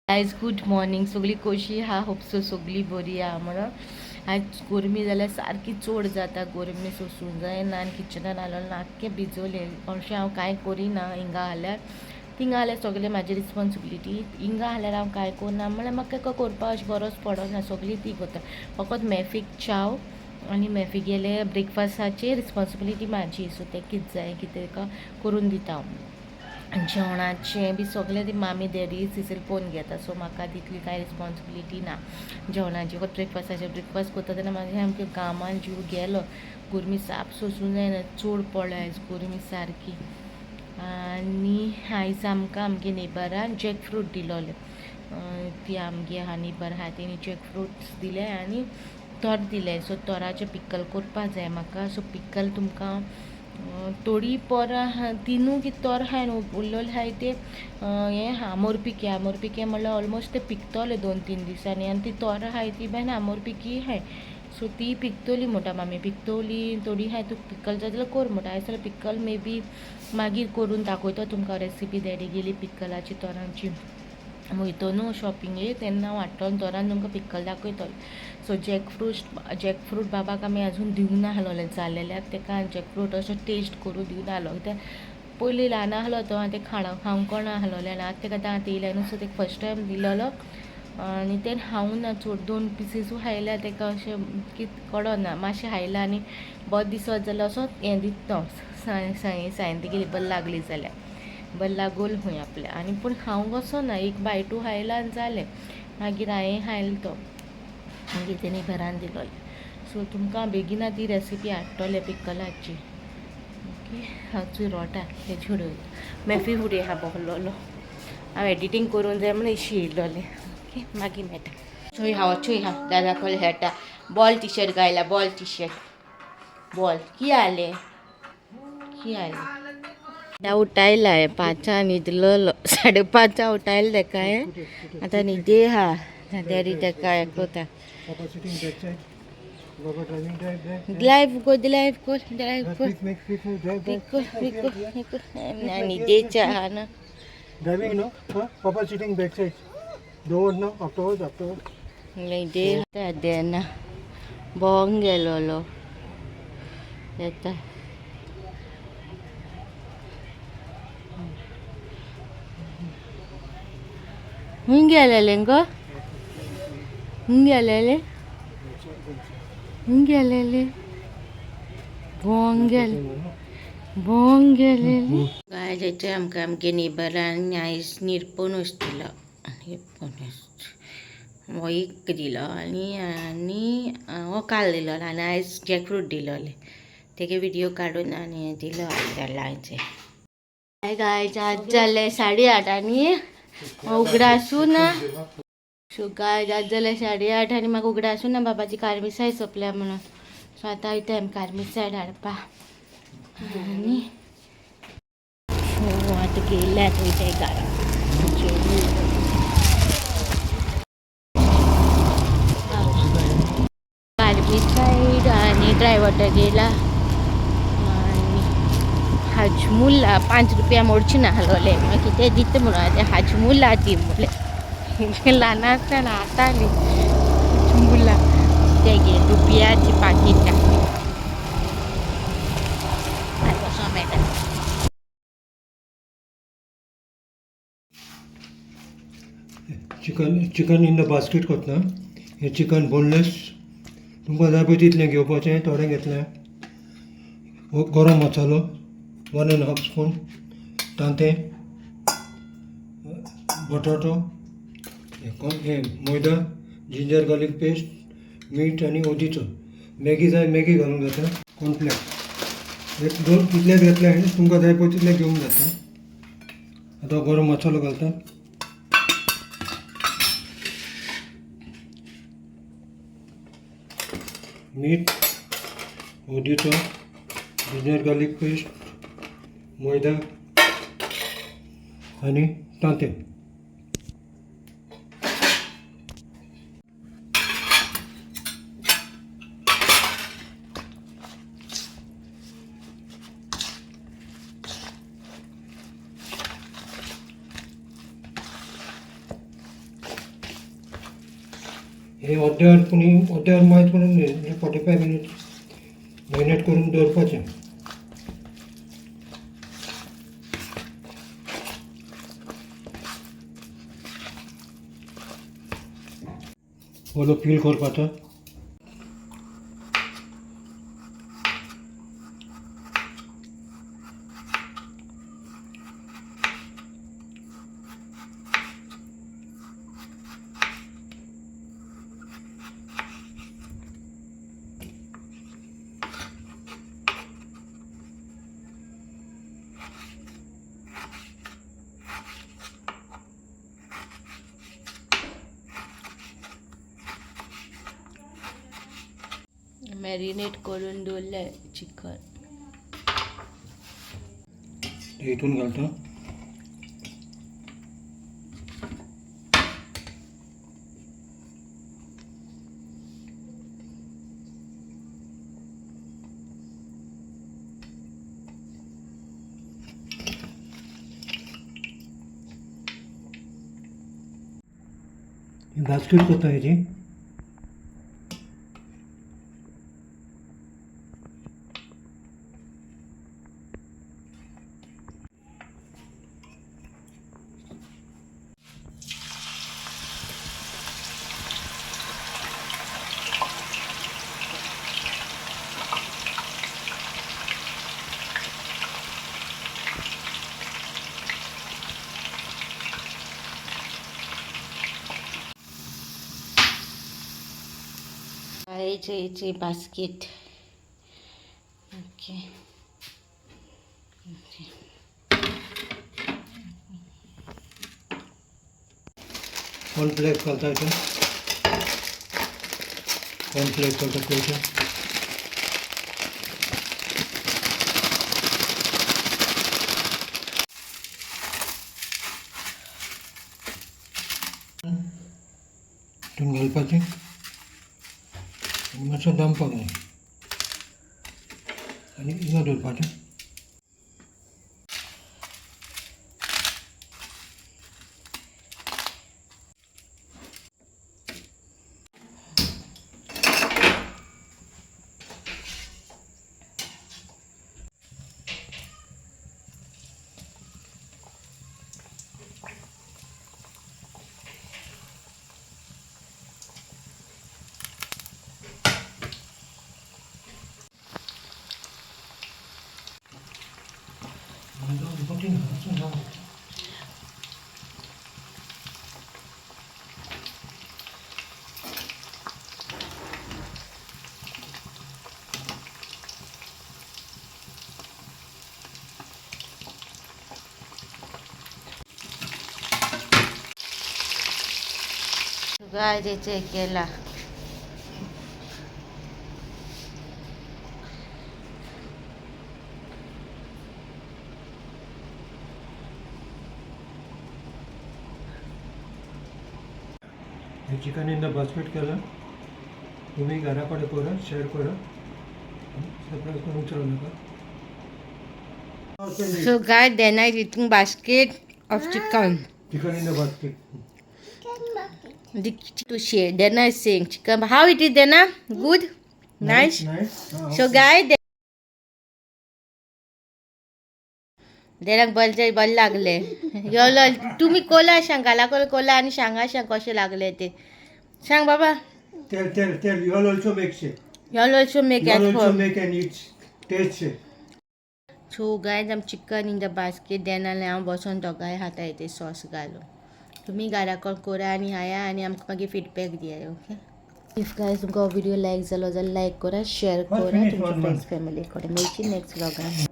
आयज good morning. सगळी कशी हा होपसो सगळी बरी आहा म्हणून. आज गरमी जाल्यार सारकी चड जाता. गरमी सोसूंक जायना आनी किचनान आलो नाक्के भिजवले. अशें हांव कांय करिना हिंगा जाल्यार. थिंगा जाल्यार सगळें म्हाजी रिस्पॉन्सिबिलिटी. हिंगा जाल्यार हांव कांय करना म्हळ्यार म्हाका एका करपा अशी गरज पडना. सगळीं ती करता. फकत मॅफीक चाव आनी मॅफी गेले ब्रेकफास्टाची रिस्पॉन्सिबिलिटी म्हाजी. सो तें कितें जाय कितें ताका करून दिता हांव. जेवणाचें बी सगळें ती मामी डॅडी सिसील पोवन घेता. सो म्हाका तितली कांय रिस्पॉन्सिबिलिटी ना जेवणाची. फकत ब्रेकफास्ट करता तेन्ना म्हाजें सामकें कामान जीव गेलो. गरमी साप सोसूंक जायना. चड पडल्या आयज गरमी सारकी. आनी आयज आमकां आमगे नेबरान जॅक फ्रूट दिलोले. ती आमगे आहा नेबर आहा तेणी जॅक फ्रूट्स दिले आनी तोर दिले. सो तोराचें पिकल करपा जाय म्हाका. सो पिकल तुमकां थोडी पोरां तिनू कितें तोर आहाय न्हू उरलेले आहाय ते हें आमोरपिके म्हणल्यार ऑलमोस्ट ते पिकतले 2-3 दिसांनी. आनी ती तोर आहाय ती बाय आमोरपिकी आहाय. सो ती पिकतली म्हणटा मामी. पिकतली थोडी आहाय तूं पिकल जाय जाल्यार कर म्हणटा. आयज जाल्यार पिकल मे बी मागीर करून दाखयता तुमकां रेसिपी डॅडी गेली पिकलाची तोरांची. वयतो न्हू शॉपिंगेक तेन्ना हांव हाडटलें तोरान तुमकां पिकल दाखयतलें. सो जॅकफ्रूट बाबाक आमी आजून दिवंक ना आहलोलें जालेल्याक तेका जॅकफ्रूट अशें टेस्ट करून दिवंक ना आहलो. कित्याक पयलीं ल्हान आहलो तो आनी तें खावंक कळना आहलोलें आनी आतां तेका दांत येयल्या न्हू. सो तेका फर्स्ट टायम दिलोलो आनी तेणें खावंक ना चड. 2 पिसीसूय खायल्या तेका अशें कितें कळना. मातशें खायलां आनी बरो दिसत जाल्यार असो हें दिता सायन तेगेली बरी लागली जाल्यार. बरें लागोल खंय आपल्या आनी पूण खावंक असो ना. एक बायटू खायला आनी जालें. मागीर हांवें खायलो तो मागीर तेणी घरान दिलोलें. सो तुमकां बेगिना ती रेसिपी हाडटलें पिकलाची. ओके हांव चिरोटा तेजे उडोवन मॅफी फुडें आहा बसलोलो. हांव एडिटींग करूंक जाय म्हणून इशी येयलोलें. ओके मागीर मेळटा. चोय हा दादा कॉल खेळटा. बॉल टी शर्ट गायला. बॉल टी शर्ट बॉल की आले उठायला आहे 5 न्हिदलोलो. 5:30 उठायला तेका आतां न्हिदे हा डॅडी तेका हें करता. न्हिदेच्या आहा ना. न्हिदे देना भोंवंक गेलोलो येता. हूंय गेलेलें गो भोंवंक गेलेलें काय जायचें आमकां आमगे नेबरान आयज निरपोणूस दिलो. हो एक दिलो आनी हो काल दिलोलो आनी आयज जॅकफ्रूट दिलोलें. तेगे विडियो काडून आनी हें दिलो लायचे. गायज आज जाले 8:30 आनी उगडासूं ना. सो गायज आज जाले 8:30 आनी म्हाका उगडासूं ना. बाबाची कारमिसाय सोंपल्या म्हणून. सो आतां वयता आमी कारमिसाय हाडपा आनी आतां गेल्यात वयताय घरा. कारमिसाय आनी ड्राय वॉटर गेला आनी हाजमुला 5 रुपया मोडची ना आहलोले. मागीर कितें दिता म्हणून आतां हाजमुला दी म्हणलें. ल्हान आसतना आतांली हाजमुला तेगे रुपयाची पाकिटां. वचों मेळटा. चिकन इन द बास्केट कोत्ता. हें चिकन बोनलेस तुमकां जाय पळय तितलें घेवपाचें. थोडें घेतलें. गरम मसालो 1.5 स्पून. तांतें बटाटो हें मैदा जिंजर गार्लीक पेस्ट मीठ आनी ओजीचो. मॅगी जाय मॅगी घालूंक जाता. कॉर्नफ्लेक्स 2 तितलेंच घेतलें हांवें. तुमकां जाय पळय तितलें घेवंक जाता. आतां गरम मसालो घालता. मीठ ओजीचो जिंजर गार्लीक पेस्ट मैदा आनी तांतें. हे अर्द्यावर माहीत करून 45 मिनिट मॅरिनेट करून दवरपाचें. ओलो पील करपाचो. मॅरिनेट करून दवरलें चिकन. हितून घालता. बास्केट कोता हेजी. It's basket. Okay. कॉर्नफ्लेक्स घालता हितून. कॉर्नफ्लेक्स घालता पयलीं. हितून घालपाचें आनी मातसो दमपाक जाय आनी हिंगा दवरपाचें. गायचे केला. हे चिकन इन द बास्केट केलं. तुम्ही घराकडे करा, शेअर करा, सबस्क्राईब करून चला नका. So guys, then I eating basket of chicken. Chicken in the basket. To share. Then I saying chicken. How it is, Dana? Good, nice. So guys, देराक बल लागले. योलो तुम्ही कोला सांग, घाला कोला आणि सांगा कसे लागले ते. सांग बाबा. Tell. You all also make it. You all also make You at all also home. make and eat. Taste it. So guys, I'm chicken in the basket. Then I'm बसून दोघांय हाता येते सॉस घालून. तुम्ही घराकडे करा आणि हाया आणि आमकां मागीर फीडबॅक दिया. ओके. इफ गायज तुमकां हो व्हिडिओ लायक जालो जाल्यार लायक करा, शेअर करा तुमच्या फ्रेंड्स फॅमिली कडेन. मेळची नेक्स्ट व्लॉगान.